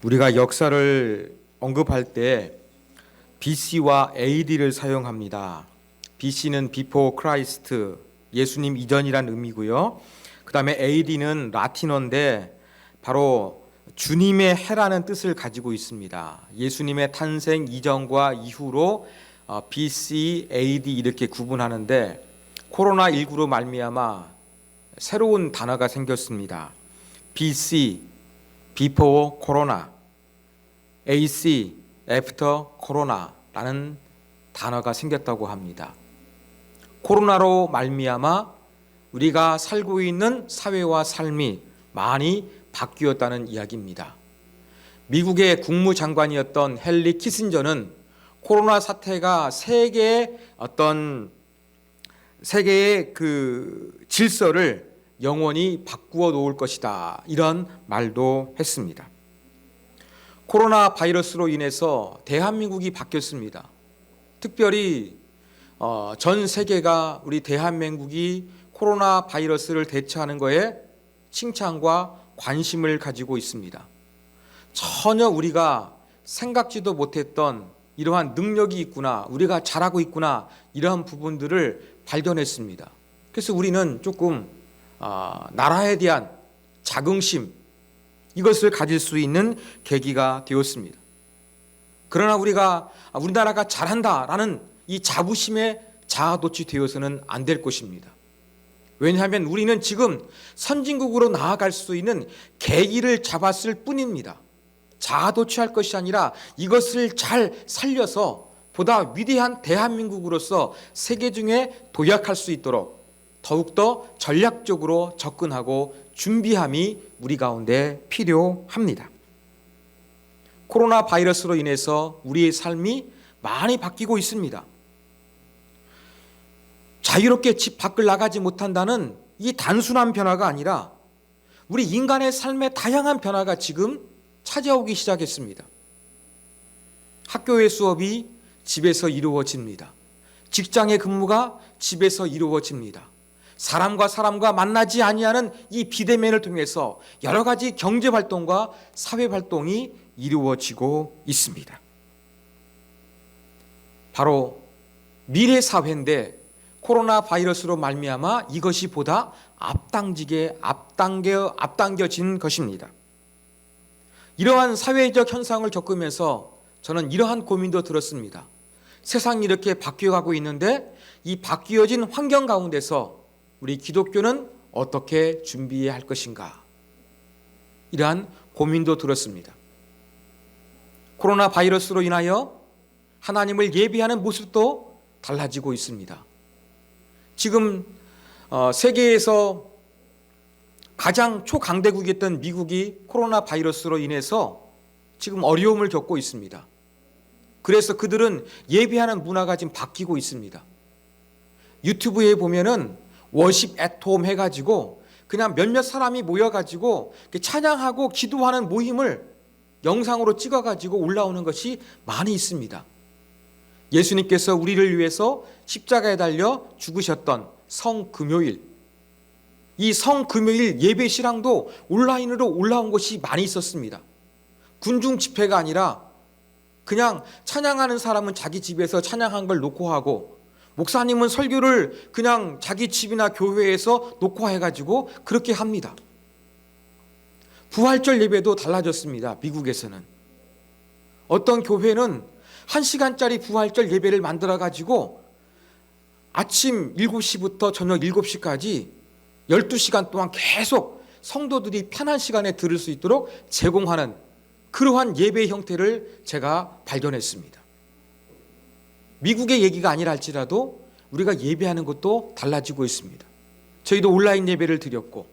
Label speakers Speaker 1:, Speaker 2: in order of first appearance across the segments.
Speaker 1: 우리가 역사를 언급할 때 BC와 AD를 사용합니다. BC는 Before Christ, 예수님 이전이란 의미고요. 그 다음에 AD는 라틴어인데 바로 주님의 해라는 뜻을 가지고 있습니다. 예수님의 탄생 이전과 이후로 BC, AD 이렇게 구분하는데 코로나19로 말미암아 새로운 단어가 생겼습니다. BC, Before Corona, AC, After Corona라는 단어가 생겼다고 합니다. 코로나로 말미암아 우리가 살고 있는 사회와 삶이 많이 바뀌었다는 이야기입니다. 미국의 국무장관이었던 헨리 키신저는 코로나 사태가 세계의 그 질서를 영원히 바꾸어 놓을 것이다, 이런 말도 했습니다. 코로나 바이러스로 인해서 대한민국이 바뀌었습니다. 특별히 전 세계가 우리 대한민국이 코로나 바이러스를 대처하는 것에 칭찬과 관심을 가지고 있습니다. 전혀 우리가 생각지도 못했던 이러한 능력이 있구나, 우리가 잘하고 있구나, 이러한 부분들을 발견했습니다. 그래서 우리는 조금 나라에 대한 자긍심, 이것을 가질 수 있는 계기가 되었습니다. 그러나 우리나라가 잘한다라는 이 자부심에 자아도취되어서는 안 될 것입니다. 왜냐하면 우리는 지금 선진국으로 나아갈 수 있는 계기를 잡았을 뿐입니다. 자아도취할 것이 아니라 이것을 잘 살려서 보다 위대한 대한민국으로서 세계 중에 도약할 수 있도록 더욱더 전략적으로 접근하고 준비함이 우리 가운데 필요합니다. 코로나 바이러스로 인해서 우리의 삶이 많이 바뀌고 있습니다. 자유롭게 집 밖을 나가지 못한다는 이 단순한 변화가 아니라 우리 인간의 삶의 다양한 변화가 지금 찾아오기 시작했습니다. 학교의 수업이 집에서 이루어집니다. 직장의 근무가 집에서 이루어집니다. 사람과 사람과 만나지 아니하는 이 비대면을 통해서 여러 가지 경제 활동과 사회 활동이 이루어지고 있습니다. 바로 미래 사회인데 코로나 바이러스로 말미암아 이것이 보다 앞당겨진 것입니다. 이러한 사회적 현상을 겪으면서 저는 이러한 고민도 들었습니다. 세상이 이렇게 바뀌어가고 있는데 이 바뀌어진 환경 가운데서 우리 기독교는 어떻게 준비해야 할 것인가? 이러한 고민도 들었습니다. 코로나 바이러스로 인하여 하나님을 예배하는 모습도 달라지고 있습니다. 지금 세계에서 가장 초강대국이었던 미국이 코로나 바이러스로 인해서 지금 어려움을 겪고 있습니다. 그래서 그들은 예배하는 문화가 지금 바뀌고 있습니다. 유튜브에 보면은 워십 앳홈 해가지고 그냥 몇몇 사람이 모여가지고 찬양하고 기도하는 모임을 영상으로 찍어가지고 올라오는 것이 많이 있습니다. 예수님께서 우리를 위해서 십자가에 달려 죽으셨던 성금요일, 이 성금요일 예배 실황도 온라인으로 올라온 것이 많이 있었습니다. 군중 집회가 아니라 그냥 찬양하는 사람은 자기 집에서 찬양한 걸 녹화하고 목사님은 설교를 그냥 자기 집이나 교회에서 녹화해가지고 그렇게 합니다. 부활절 예배도 달라졌습니다. 미국에서는 어떤 교회는 1시간짜리 부활절 예배를 만들어가지고 아침 7시부터 저녁 7시까지 12시간 동안 계속 성도들이 편한 시간에 들을 수 있도록 제공하는 그러한 예배 형태를 제가 발견했습니다. 미국의 얘기가 아니라 할지라도 우리가 예배하는 것도 달라지고 있습니다. 저희도 온라인 예배를 드렸고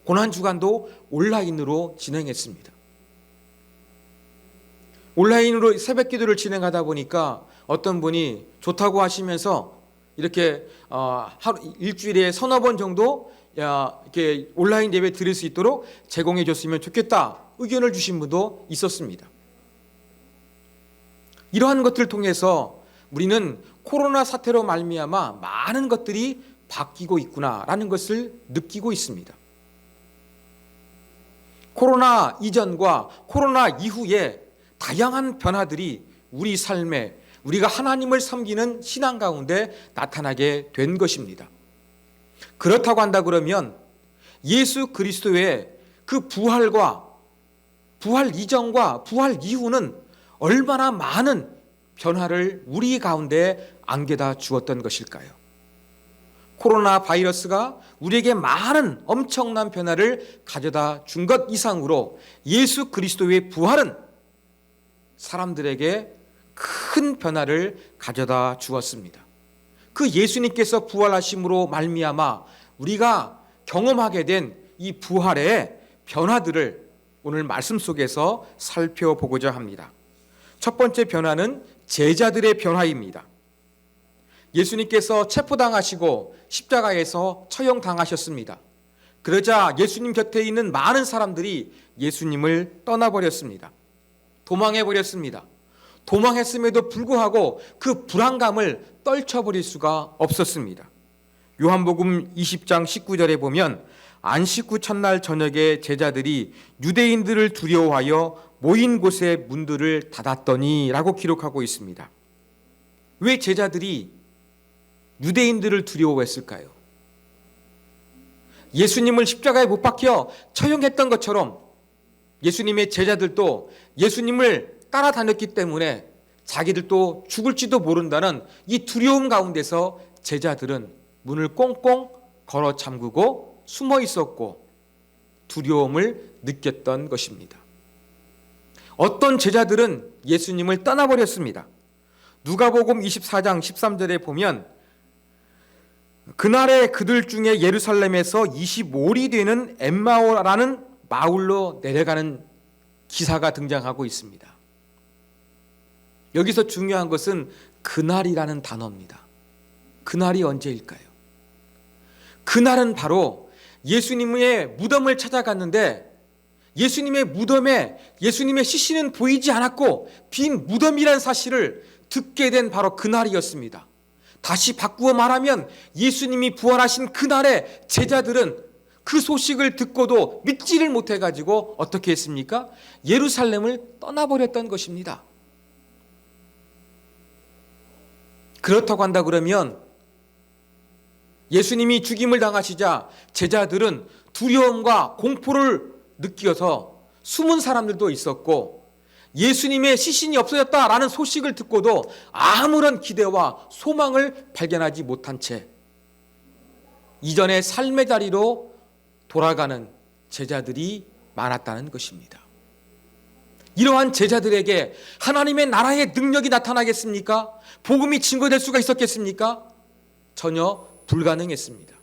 Speaker 1: 고난주간도 온라인으로 진행했습니다. 온라인으로 새벽 기도를 진행하다 보니까 어떤 분이 좋다고 하시면서 이렇게 일주일에 서너 번 정도 이렇게 온라인 예배 드릴 수 있도록 제공해 줬으면 좋겠다 의견을 주신 분도 있었습니다. 이러한 것들을 통해서 우리는 코로나 사태로 말미암아 많은 것들이 바뀌고 있구나라는 것을 느끼고 있습니다. 코로나 이전과 코로나 이후에 다양한 변화들이 우리 삶에 우리가 하나님을 섬기는 신앙 가운데 나타나게 된 것입니다. 그렇다고 한다 그러면 예수 그리스도의 그 부활과 부활 이전과 부활 이후는 얼마나 많은 변화를 우리 가운데 안겨다 주었던 것일까요? 코로나 바이러스가 우리에게 많은 엄청난 변화를 가져다 준 것 이상으로 예수 그리스도의 부활은 사람들에게 큰 변화를 가져다 주었습니다. 그 예수님께서 부활하심으로 말미암아 우리가 경험하게 된 이 부활의 변화들을 오늘 말씀 속에서 살펴보고자 합니다. 첫 번째 변화는 제자들의 변화입니다. 예수님께서 체포당하시고 십자가에서 처형당하셨습니다. 그러자 예수님 곁에 있는 많은 사람들이 예수님을 떠나버렸습니다. 도망해버렸습니다. 도망했음에도 불구하고 그 불안감을 떨쳐버릴 수가 없었습니다. 요한복음 20장 19절에 보면 안식 후 첫날 저녁에 제자들이 유대인들을 두려워하여 모인 곳에 문들을 닫았더니 라고 기록하고 있습니다. 왜 제자들이 유대인들을 두려워했을까요? 예수님을 십자가에 못 박혀 처형했던 것처럼 예수님의 제자들도 예수님을 따라다녔기 때문에 자기들도 죽을지도 모른다는 이 두려움 가운데서 제자들은 문을 꽁꽁 걸어 잠그고 숨어 있었고 두려움을 느꼈던 것입니다. 어떤 제자들은 예수님을 떠나버렸습니다. 누가복음 24장 13절에 보면 그날에 그들 중에 예루살렘에서 25리 되는 엠마오라는 마을로 내려가는 기사가 등장하고 있습니다. 여기서 중요한 것은 그날이라는 단어입니다. 그날이 언제일까요? 그날은 바로 예수님의 무덤을 찾아갔는데 예수님의 무덤에 예수님의 시신은 보이지 않았고 빈 무덤이라는 사실을 듣게 된 바로 그날이었습니다. 다시 바꾸어 말하면 예수님이 부활하신 그날에 제자들은 그 소식을 듣고도 믿지를 못해가지고 어떻게 했습니까? 예루살렘을 떠나버렸던 것입니다. 그렇다고 한다 그러면 예수님이 죽임을 당하시자 제자들은 두려움과 공포를 느껴서 숨은 사람들도 있었고 예수님의 시신이 없어졌다라는 소식을 듣고도 아무런 기대와 소망을 발견하지 못한 채 이전의 삶의 자리로 돌아가는 제자들이 많았다는 것입니다. 이러한 제자들에게 하나님의 나라의 능력이 나타나겠습니까? 복음이 증거될 수가 있었겠습니까? 전혀 불가능했습니다.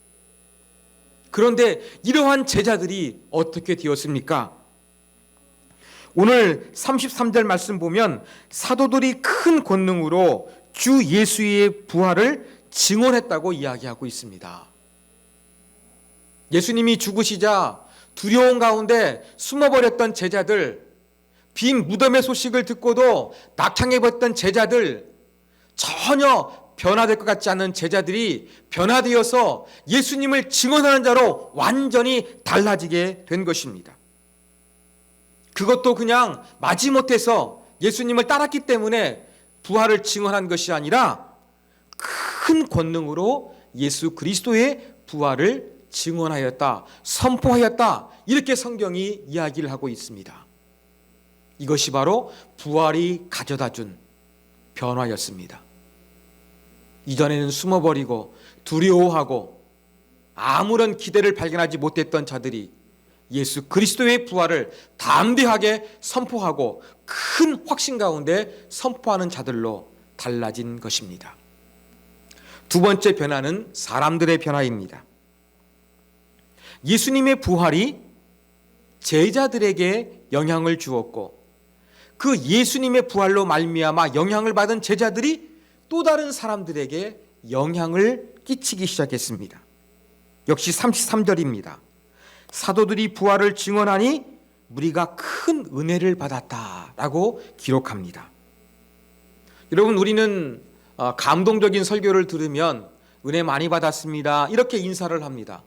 Speaker 1: 그런데 이러한 제자들이 어떻게 되었습니까? 오늘 33절 말씀 보면 사도들이 큰 권능으로 주 예수의 부활을 증언했다고 이야기하고 있습니다. 예수님이 죽으시자 두려움 가운데 숨어버렸던 제자들, 빈 무덤의 소식을 듣고도 낙향해버렸던 제자들, 전혀 변화될 것 같지 않은 제자들이 변화되어서 예수님을 증언하는 자로 완전히 달라지게 된 것입니다. 그것도 그냥 마지못해서 예수님을 따랐기 때문에 부활을 증언한 것이 아니라 큰 권능으로 예수 그리스도의 부활을 증언하였다, 선포하였다, 이렇게 성경이 이야기를 하고 있습니다. 이것이 바로 부활이 가져다준 변화였습니다. 이전에는 숨어버리고 두려워하고 아무런 기대를 발견하지 못했던 자들이 예수 그리스도의 부활을 담대하게 선포하고 큰 확신 가운데 선포하는 자들로 달라진 것입니다. 두 번째 변화는 사람들의 변화입니다. 예수님의 부활이 제자들에게 영향을 주었고 그 예수님의 부활로 말미암아 영향을 받은 제자들이 또 다른 사람들에게 영향을 끼치기 시작했습니다. 역시 33절입니다. 사도들이 부활을 증언하니 무리가 큰 은혜를 받았다라고 기록합니다. 여러분, 우리는 감동적인 설교를 들으면 은혜 많이 받았습니다, 이렇게 인사를 합니다.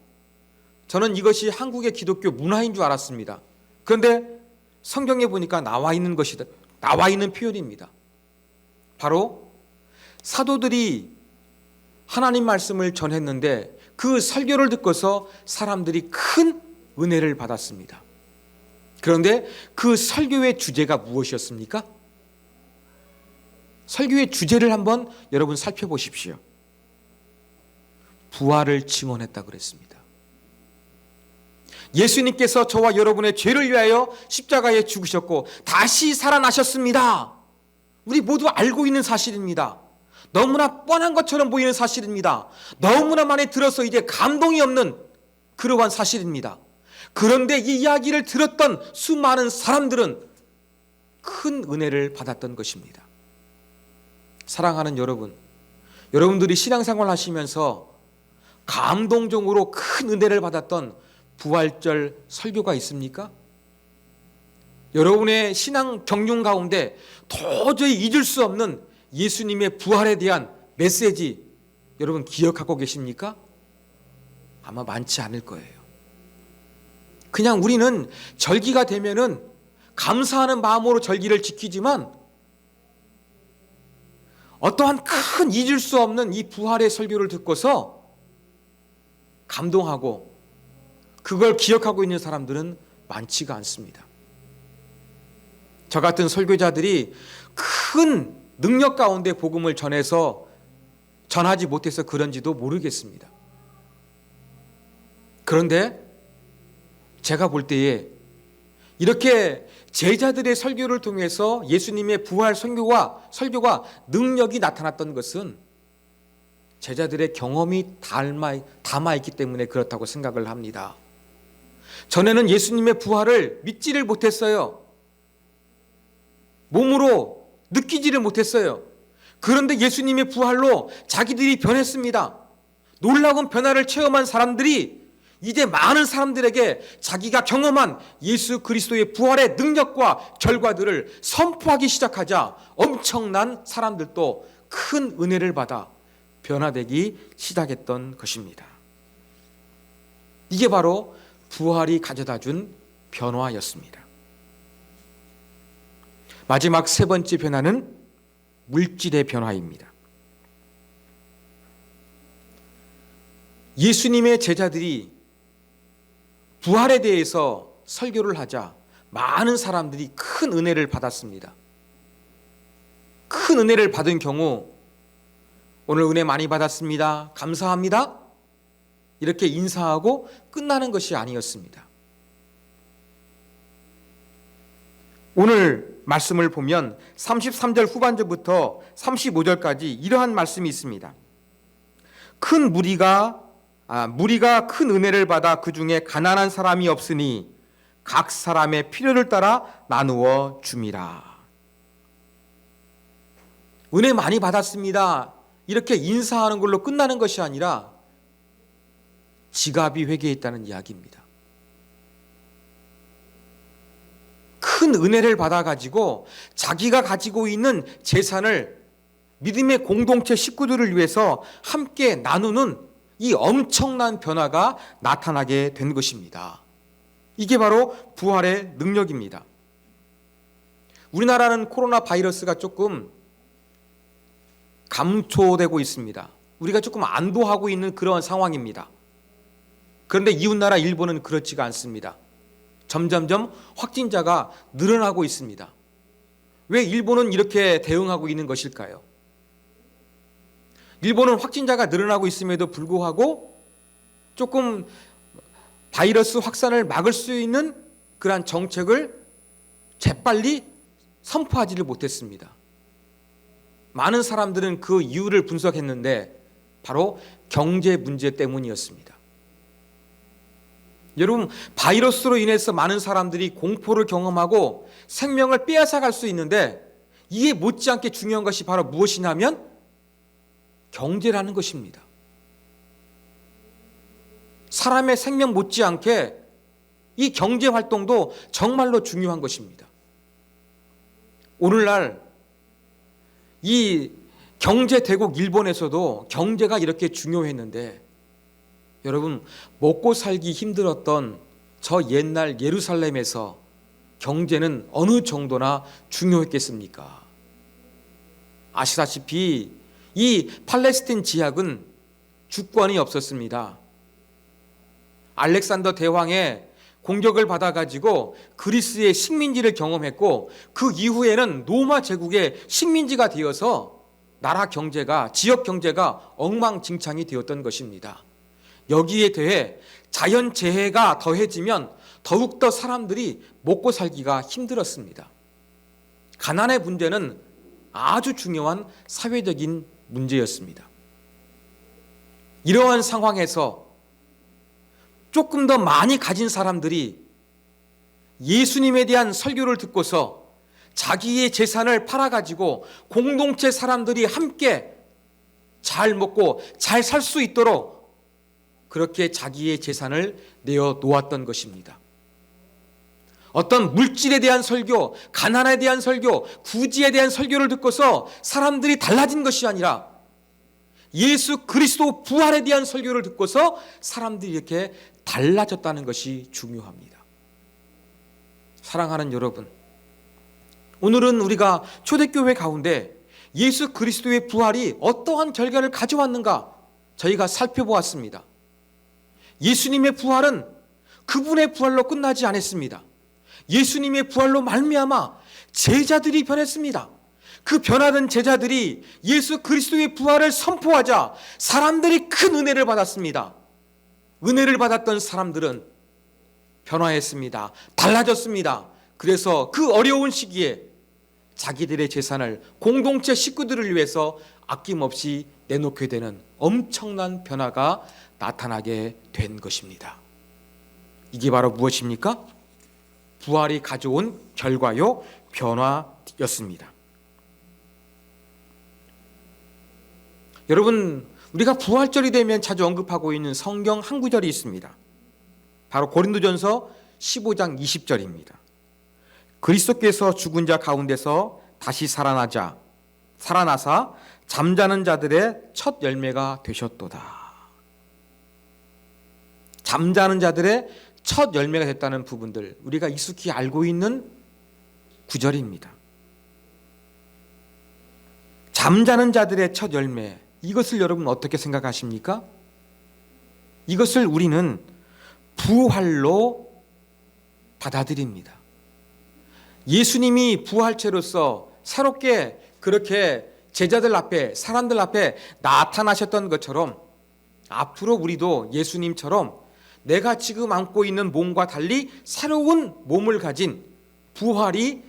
Speaker 1: 저는 이것이 한국의 기독교 문화인 줄 알았습니다. 그런데 성경에 보니까 나와 있는 표현입니다. 바로 사도들이 하나님 말씀을 전했는데 그 설교를 듣고서 사람들이 큰 은혜를 받았습니다. 그런데 그 설교의 주제가 무엇이었습니까? 설교의 주제를 한번 여러분 살펴보십시오. 부활을 증언했다 그랬습니다. 예수님께서 저와 여러분의 죄를 위하여 십자가에 죽으셨고 다시 살아나셨습니다. 우리 모두 알고 있는 사실입니다. 너무나 뻔한 것처럼 보이는 사실입니다. 너무나 많이 들어서 이제 감동이 없는 그러한 사실입니다. 그런데 이 이야기를 들었던 수많은 사람들은 큰 은혜를 받았던 것입니다. 사랑하는 여러분, 여러분들이 신앙생활 하시면서 감동적으로 큰 은혜를 받았던 부활절 설교가 있습니까? 여러분의 신앙 경륜 가운데 도저히 잊을 수 없는 예수님의 부활에 대한 메시지 여러분 기억하고 계십니까? 아마 많지 않을 거예요. 그냥 우리는 절기가 되면은 감사하는 마음으로 절기를 지키지만 어떠한 큰 잊을 수 없는 이 부활의 설교를 듣고서 감동하고 그걸 기억하고 있는 사람들은 많지가 않습니다. 저 같은 설교자들이 큰 능력 가운데 복음을 전하지 못해서 그런지도 모르겠습니다. 그런데 제가 볼 때에 이렇게 제자들의 설교를 통해서 예수님의 부활 설교가 능력이 나타났던 것은 제자들의 경험이 담아있기 때문에 그렇다고 생각을 합니다. 전에는 예수님의 부활을 믿지를 못했어요. 몸으로 느끼지를 못했어요. 그런데 예수님의 부활로 자기들이 변했습니다. 놀라운 변화를 체험한 사람들이 이제 많은 사람들에게 자기가 경험한 예수 그리스도의 부활의 능력과 결과들을 선포하기 시작하자 엄청난 사람들도 큰 은혜를 받아 변화되기 시작했던 것입니다. 이게 바로 부활이 가져다 준 변화였습니다. 마지막 세 번째 변화는 물질의 변화입니다. 예수님의 제자들이 부활에 대해서 설교를 하자 많은 사람들이 큰 은혜를 받았습니다. 큰 은혜를 받은 경우 오늘 은혜 많이 받았습니다. 감사합니다. 이렇게 인사하고 끝나는 것이 아니었습니다. 오늘 말씀을 보면 33절 후반절부터 35절까지 이러한 말씀이 있습니다. 큰 무리가 큰 은혜를 받아 그 중에 가난한 사람이 없으니 각 사람의 필요를 따라 나누어 줌이라. 은혜 많이 받았습니다. 이렇게 인사하는 걸로 끝나는 것이 아니라 지갑이 회개했다는 이야기입니다. 큰 은혜를 받아가지고 자기가 가지고 있는 재산을 믿음의 공동체 식구들을 위해서 함께 나누는 이 엄청난 변화가 나타나게 된 것입니다. 이게 바로 부활의 능력입니다. 우리나라는 코로나 바이러스가 조금 감초되고 있습니다. 우리가 조금 안도하고 있는 그런 상황입니다. 그런데 이웃나라 일본은 그렇지가 않습니다. 점점점 확진자가 늘어나고 있습니다. 왜 일본은 이렇게 대응하고 있는 것일까요? 일본은 확진자가 늘어나고 있음에도 불구하고 조금 바이러스 확산을 막을 수 있는 그러한 정책을 재빨리 선포하지를 못했습니다. 많은 사람들은 그 이유를 분석했는데 바로 경제 문제 때문이었습니다. 여러분, 바이러스로 인해서 많은 사람들이 공포를 경험하고 생명을 빼앗아갈 수 있는데 이에 못지않게 중요한 것이 바로 무엇이냐면 경제라는 것입니다. 사람의 생명 못지않게 이 경제 활동도 정말로 중요한 것입니다. 오늘날 이 경제 대국 일본에서도 경제가 이렇게 중요했는데 여러분, 먹고 살기 힘들었던 저 옛날 예루살렘에서 경제는 어느 정도나 중요했겠습니까? 아시다시피 이 팔레스틴 지역은 주권이 없었습니다. 알렉산더 대왕의 공격을 받아가지고 그리스의 식민지를 경험했고, 그 이후에는 로마 제국의 식민지가 되어서 나라 경제가, 지역 경제가 엉망진창이 되었던 것입니다. 여기에 대해 자연재해가 더해지면 더욱더 사람들이 먹고 살기가 힘들었습니다. 가난의 문제는 아주 중요한 사회적인 문제였습니다. 이러한 상황에서 조금 더 많이 가진 사람들이 예수님에 대한 설교를 듣고서 자기의 재산을 팔아가지고 공동체 사람들이 함께 잘 먹고 잘 살 수 있도록 그렇게 자기의 재산을 내어 놓았던 것입니다. 어떤 물질에 대한 설교, 가난에 대한 설교, 구지에 대한 설교를 듣고서 사람들이 달라진 것이 아니라 예수 그리스도 부활에 대한 설교를 듣고서 사람들이 이렇게 달라졌다는 것이 중요합니다. 사랑하는 여러분, 오늘은 우리가 초대교회 가운데 예수 그리스도의 부활이 어떠한 결과를 가져왔는가 저희가 살펴보았습니다. 예수님의 부활은 그분의 부활로 끝나지 않았습니다. 예수님의 부활로 말미암아 제자들이 변했습니다. 그 변화된 제자들이 예수 그리스도의 부활을 선포하자 사람들이 큰 은혜를 받았습니다. 은혜를 받았던 사람들은 변화했습니다. 달라졌습니다. 그래서 그 어려운 시기에 자기들의 재산을 공동체 식구들을 위해서 아낌없이 내놓게 되는 엄청난 변화가 나타나게 된 것입니다. 이게 바로 무엇입니까? 부활이 가져온 결과요, 변화였습니다. 여러분, 우리가 부활절이 되면 자주 언급하고 있는 성경 한 구절이 있습니다. 바로 고린도전서 15장 20절입니다. 그리스도께서 죽은 자 가운데서 다시 살아나사 잠자는 자들의 첫 열매가 되셨도다. 잠자는 자들의 첫 열매가 됐다는 부분들, 우리가 익숙히 알고 있는 구절입니다. 잠자는 자들의 첫 열매, 이것을 여러분 어떻게 생각하십니까? 이것을 우리는 부활로 받아들입니다. 예수님이 부활체로서 새롭게 그렇게 제자들 앞에, 사람들 앞에 나타나셨던 것처럼 앞으로 우리도 예수님처럼 내가 지금 안고 있는 몸과 달리 새로운 몸을 가진 부활이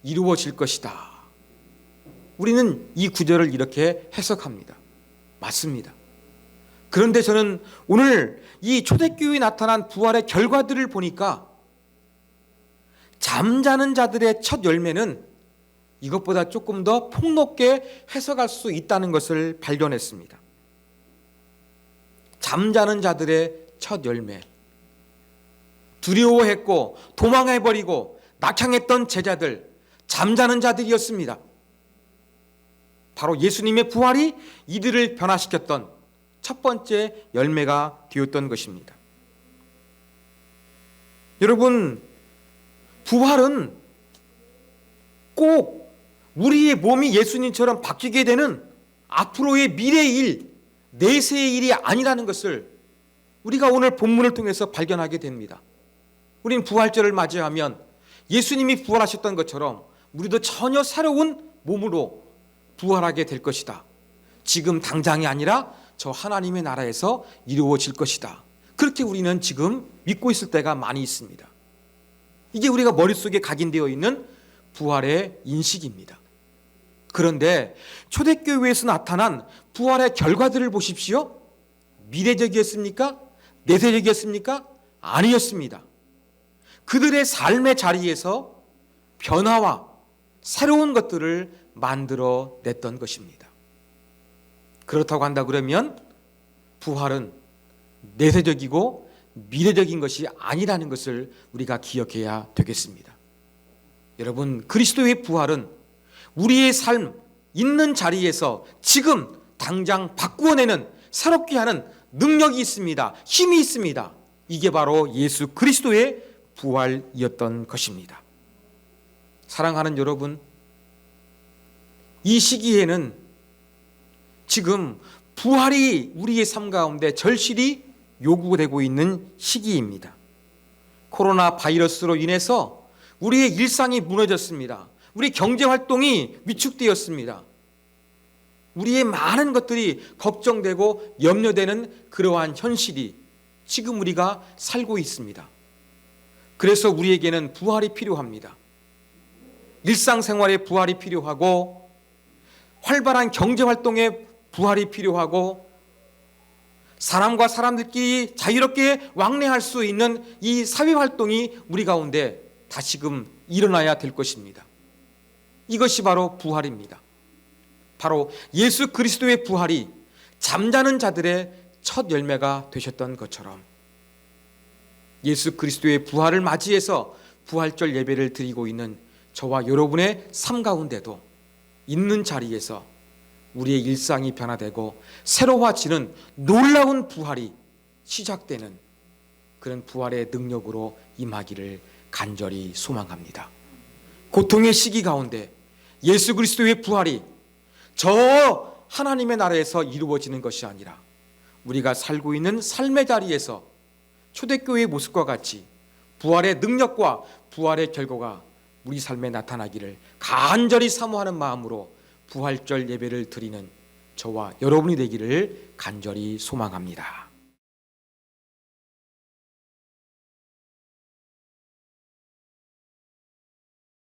Speaker 1: 이루어질 것이다. 우리는 이 구절을 이렇게 해석합니다. 맞습니다. 그런데 저는 오늘 이 초대교회에 나타난 부활의 결과들을 보니까 잠자는 자들의 첫 열매는 이것보다 조금 더 폭넓게 해석할 수 있다는 것을 발견했습니다. 잠자는 자들의 첫 열매, 두려워했고 도망해버리고 낙향했던 제자들, 잠자는 자들이었습니다. 바로 예수님의 부활이 이들을 변화시켰던 첫 번째 열매가 되었던 것입니다. 여러분, 부활은 꼭 우리의 몸이 예수님처럼 바뀌게 되는 앞으로의 미래의 일, 내세의 일이 아니라는 것을 우리가 오늘 본문을 통해서 발견하게 됩니다. 우리는 부활절을 맞이하면 예수님이 부활하셨던 것처럼 우리도 전혀 새로운 몸으로 부활하게 될 것이다. 지금 당장이 아니라 저 하나님의 나라에서 이루어질 것이다. 그렇게 우리는 지금 믿고 있을 때가 많이 있습니다. 이게 우리가 머릿속에 각인되어 있는 부활의 인식입니다. 그런데 초대교회에서 나타난 부활의 결과들을 보십시오. 미래적이었습니까? 내세적이었습니까? 아니었습니다. 그들의 삶의 자리에서 변화와 새로운 것들을 만들어냈던 것입니다. 그렇다고 한다 그러면 부활은 내세적이고 미래적인 것이 아니라는 것을 우리가 기억해야 되겠습니다. 여러분, 그리스도의 부활은 우리의 삶 있는 자리에서 지금 당장 바꾸어내는, 새롭게 하는 능력이 있습니다. 힘이 있습니다. 이게 바로 예수 그리스도의 부활이었던 것입니다. 사랑하는 여러분, 이 시기에는 지금 부활이 우리의 삶 가운데 절실히 요구되고 있는 시기입니다. 코로나 바이러스로 인해서 우리의 일상이 무너졌습니다. 우리 경제 활동이 위축되었습니다. 우리의 많은 것들이 걱정되고 염려되는 그러한 현실이 지금 우리가 살고 있습니다. 그래서 우리에게는 부활이 필요합니다. 일상생활에 부활이 필요하고, 활발한 경제활동에 부활이 필요하고, 사람과 사람들끼리 자유롭게 왕래할 수 있는 이 사회활동이 우리 가운데 다시금 일어나야 될 것입니다. 이것이 바로 부활입니다. 바로 예수 그리스도의 부활이 잠자는 자들의 첫 열매가 되셨던 것처럼 예수 그리스도의 부활을 맞이해서 부활절 예배를 드리고 있는 저와 여러분의 삶 가운데도 있는 자리에서 우리의 일상이 변화되고 새로워지는 놀라운 부활이 시작되는 그런 부활의 능력으로 임하기를 간절히 소망합니다. 고통의 시기 가운데 예수 그리스도의 부활이 저 하나님의 나라에서 이루어지는 것이 아니라 우리가 살고 있는 삶의 자리에서 초대교회의 모습과 같이 부활의 능력과 부활의 결과가 우리 삶에 나타나기를 간절히 사모하는 마음으로 부활절 예배를 드리는 저와 여러분이 되기를 간절히 소망합니다.